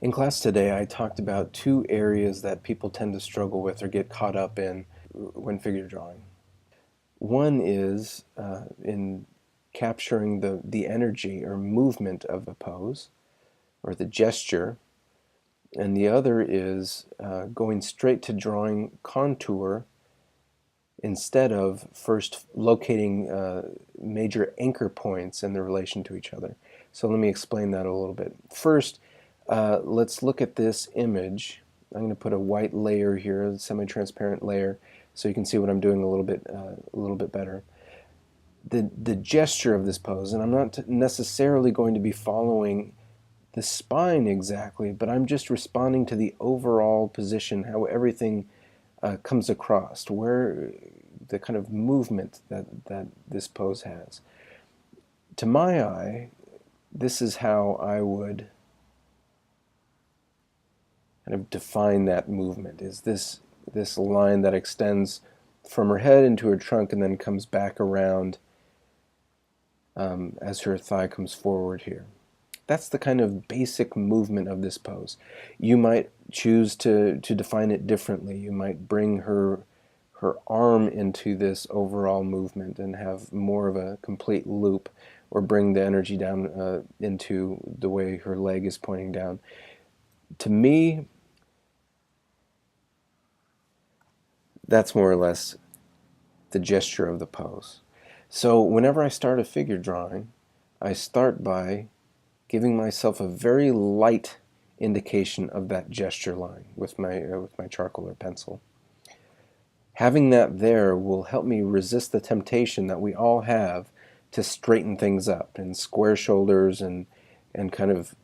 In class today, I talked about two areas that people tend to struggle with or get caught up in when figure drawing. One is in capturing the energy or movement of a pose or the gesture, and the other is going straight to drawing contour instead of first locating major anchor points in the relation to each other. So let me explain that a little bit. First, let's look at this image. I'm going to put a white layer here, a semi-transparent layer, so you can see what I'm doing a little bit better. The gesture of this pose, and I'm not necessarily going to be following the spine exactly, but I'm just responding to the overall position, how everything comes across, where the kind of movement that this pose has. To my eye, this is how I would kind of define that movement, is this line that extends from her head into her trunk and then comes back around as her thigh comes forward here. That's the kind of basic movement of this pose. You might choose to define it differently. You might bring her arm into this overall movement and have more of a complete loop, or bring the energy down into the way her leg is pointing down. To me, that's more or less the gesture of the pose. So whenever I start a figure drawing, I start by giving myself a very light indication of that gesture line with my charcoal or pencil. Having that there will help me resist the temptation that we all have to straighten things up and square shoulders and kind of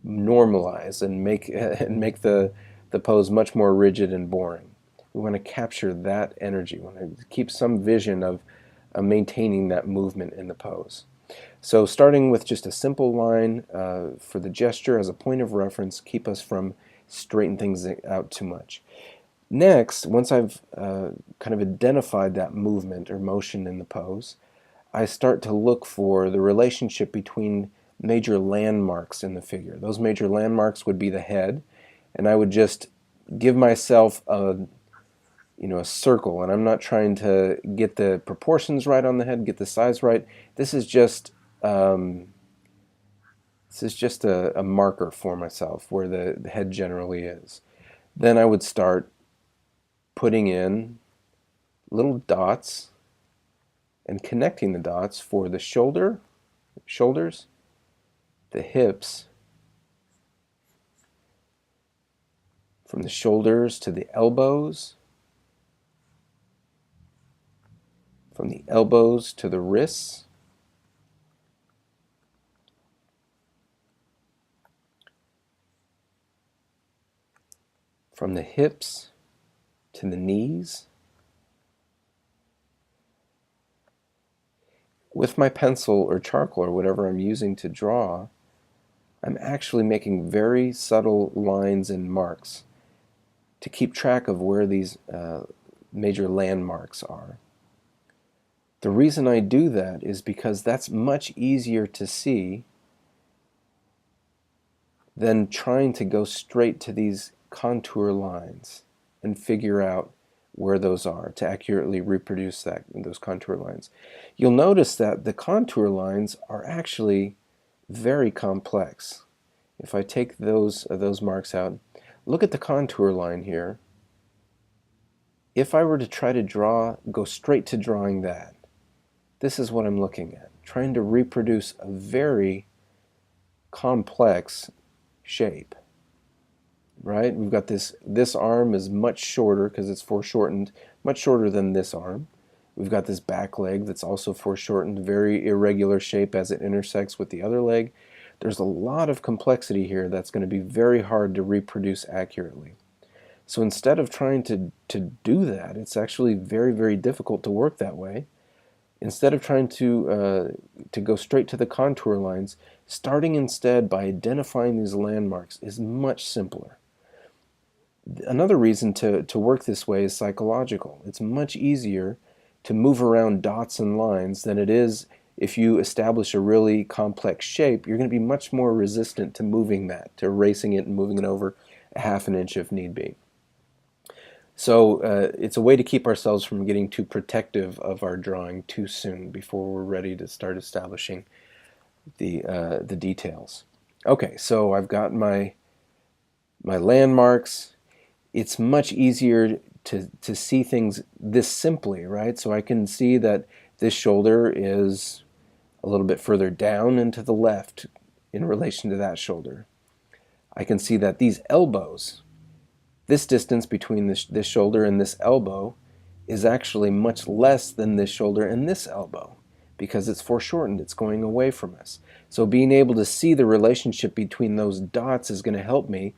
normalize and make the pose much more rigid and boring. We want to capture that energy. We want to keep some vision of maintaining that movement in the pose. So starting with just a simple line for the gesture as a point of reference, keep us from straightening things out too much. Next, once I've kind of identified that movement or motion in the pose, I start to look for the relationship between major landmarks in the figure. Those major landmarks would be the head, and I would just give myself a circle, and I'm not trying to get the proportions right on the head, get the size right. This is just a marker for myself where the head generally is. Then I would start putting in little dots and connecting the dots for the shoulders, the hips, from the shoulders to the elbows, from the elbows to the wrists, from the hips to the knees. With my pencil or charcoal or whatever I'm using to draw, I'm actually making very subtle lines and marks to keep track of where these major landmarks are. The reason I do that is because that's much easier to see than trying to go straight to these contour lines and figure out where those are to accurately reproduce those contour lines. You'll notice that the contour lines are actually very complex. If I take those marks out, look at the contour line here. If I were to try to go straight to drawing that, this is what I'm looking at, trying to reproduce a very complex shape. Right? We've got this arm is much shorter because it's foreshortened, much shorter than this arm. We've got this back leg that's also foreshortened, very irregular shape as it intersects with the other leg. There's a lot of complexity here that's going to be very hard to reproduce accurately. So instead of trying to do that, it's actually very, very difficult to work that way. Instead of trying to go straight to the contour lines, starting instead by identifying these landmarks is much simpler. Another reason to work this way is psychological. It's much easier to move around dots and lines than it is if you establish a really complex shape, you're going to be much more resistant to moving that, to erasing it and moving it over a half an inch if need be. So it's a way to keep ourselves from getting too protective of our drawing too soon before we're ready to start establishing the details. Okay, so I've got my landmarks. It's much easier to see things this simply, right? So I can see that this shoulder is a little bit further down and to the left in relation to that shoulder. I can see that these elbows, this distance between this shoulder and this elbow, is actually much less than this shoulder and this elbow because it's foreshortened, it's going away from us. So being able to see the relationship between those dots is going to help me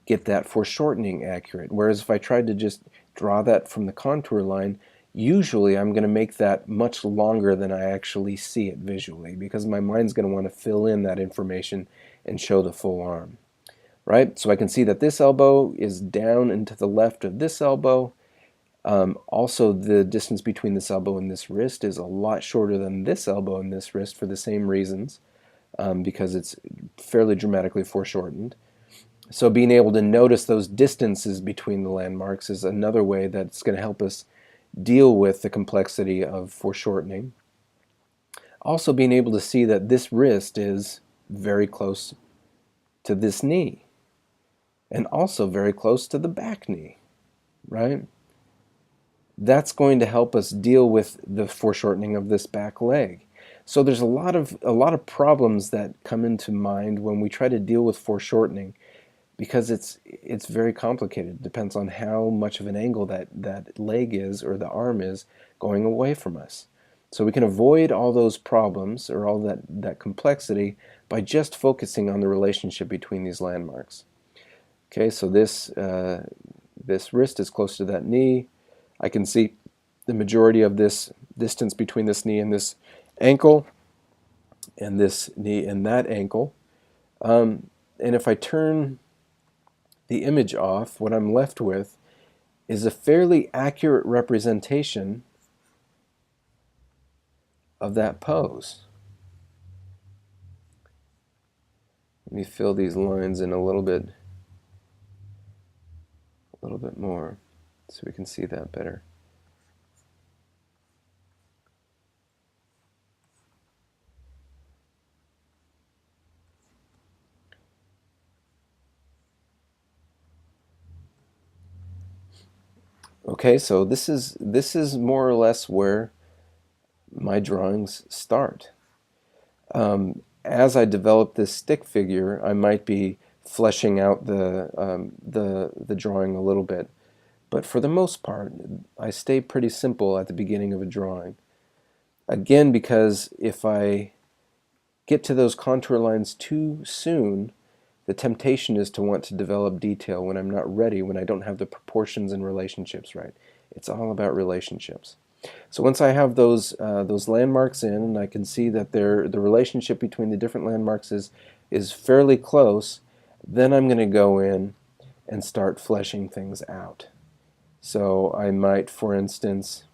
get that foreshortening accurate. Whereas if I tried to just draw that from the contour line, usually I'm going to make that much longer than I actually see it visually because my mind's going to want to fill in that information and show the full arm. Right? So I can see that this elbow is down and to the left of this elbow. Also, the distance between this elbow and this wrist is a lot shorter than this elbow and this wrist for the same reasons, because it's fairly dramatically foreshortened. So being able to notice those distances between the landmarks is another way that's going to help us deal with the complexity of foreshortening. Also being able to see that this wrist is very close to this knee and also very close to the back knee, right? That's going to help us deal with the foreshortening of this back leg. So there's a lot of problems that come into mind when we try to deal with foreshortening because it's very complicated. It depends on how much of an angle that leg is or the arm is going away from us. So we can avoid all those problems or all that complexity by just focusing on the relationship between these landmarks. Okay, so this wrist is close to that knee. I can see the majority of this distance between this knee and this ankle, and this knee and that ankle. And if I turn the image off, what I'm left with is a fairly accurate representation of that pose. Let me fill these lines in a little bit more so we can see that better. Okay, so this is more or less where my drawings start. As I develop this stick figure, I might be fleshing out the drawing a little bit. But for the most part, I stay pretty simple at the beginning of a drawing. Again, because if I get to those contour lines too soon, the temptation is to want to develop detail when I'm not ready, when I don't have the proportions and relationships right. It's all about relationships. So once I have those landmarks in, and I can see that the relationship between the different landmarks is fairly close, then I'm going to go in and start fleshing things out. So I might, for instance,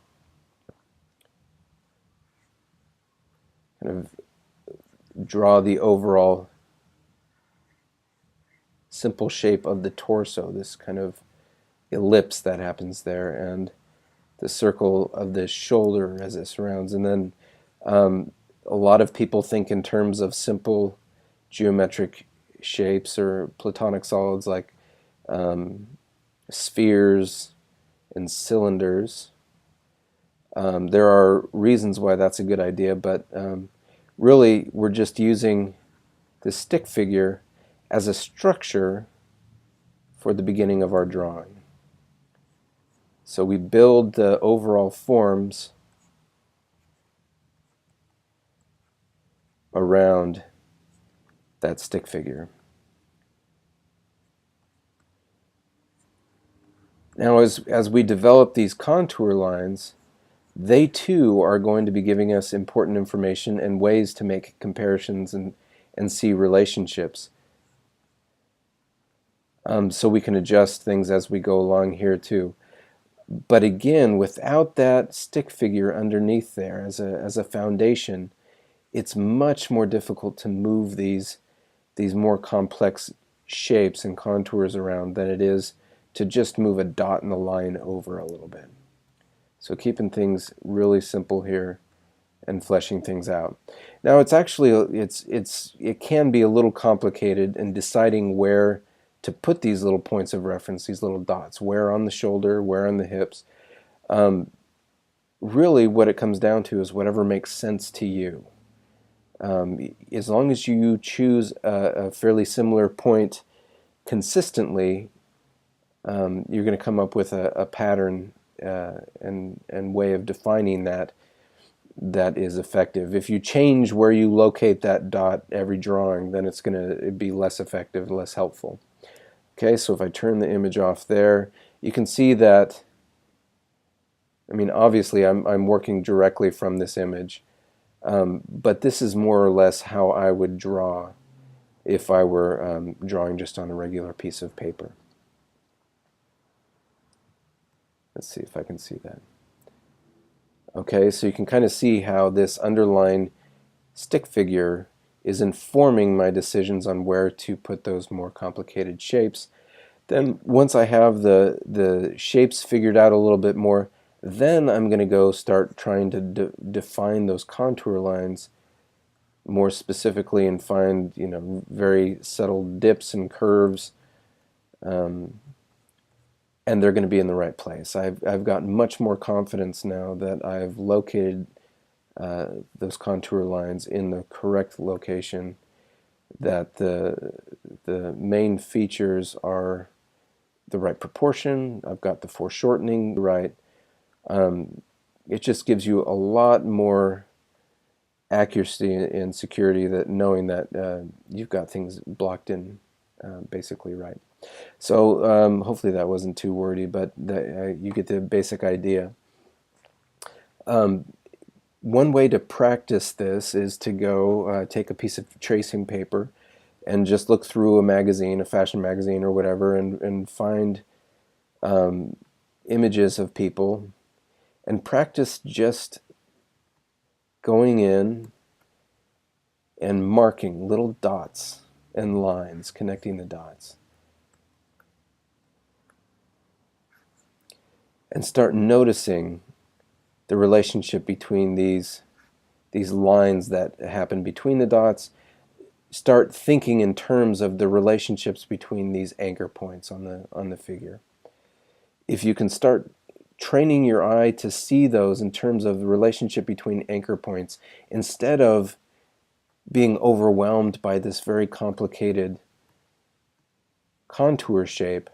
kind of draw the overall simple shape of the torso, this kind of ellipse that happens there, and the circle of the shoulder as it surrounds. And then a lot of people think in terms of simple geometric shapes or platonic solids like spheres and cylinders. There are reasons why that's a good idea, but really we're just using the stick figure as a structure for the beginning of our drawing. So we build the overall forms around that stick figure. Now as we develop these contour lines, they too are going to be giving us important information and ways to make comparisons and see relationships. So we can adjust things as we go along here too. But again, without that stick figure underneath there as a foundation, it's much more difficult to move these more complex shapes and contours around than it is to just move a dot and a line over a little bit. So keeping things really simple here and fleshing things out. Now it's actually it can be a little complicated in deciding where to put these little points of reference, these little dots, where on the shoulder, where on the hips. Really what it comes down to is whatever makes sense to you. As long as you choose a fairly similar point consistently, you're going to come up with a pattern and way of defining that is effective. If you change where you locate that dot every drawing, then it's going to be less effective and less helpful. Okay, so if I turn the image off there, you can see that, I mean, obviously I'm working directly from this image, but this is more or less how I would draw if I were drawing just on a regular piece of paper. Let's see if I can see that. Okay, so you can kind of see how this underlying stick figure is informing my decisions on where to put those more complicated shapes. Then once I have the shapes figured out a little bit more, then I'm going to go start trying to define those contour lines more specifically and find, you know, very subtle dips and curves, and they're going to be in the right place. I've got much more confidence now that I've located those contour lines in the correct location, that the main features are the right proportion, I've got the foreshortening right. It just gives you a lot more accuracy and security, that knowing that you've got things blocked in basically right. So hopefully that wasn't too wordy, but you get the basic idea. One way to practice this is to go take a piece of tracing paper and just look through a magazine, a fashion magazine or whatever, and find images of people and practice just going in and marking little dots and lines, connecting the dots. And start noticing the relationship between these lines that happen between the dots. Start thinking in terms of the relationships between these anchor points on the figure. If you can start training your eye to see those in terms of the relationship between anchor points, instead of being overwhelmed by this very complicated contour shape,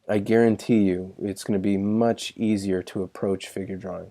I guarantee you it's going to be much easier to approach figure drawing.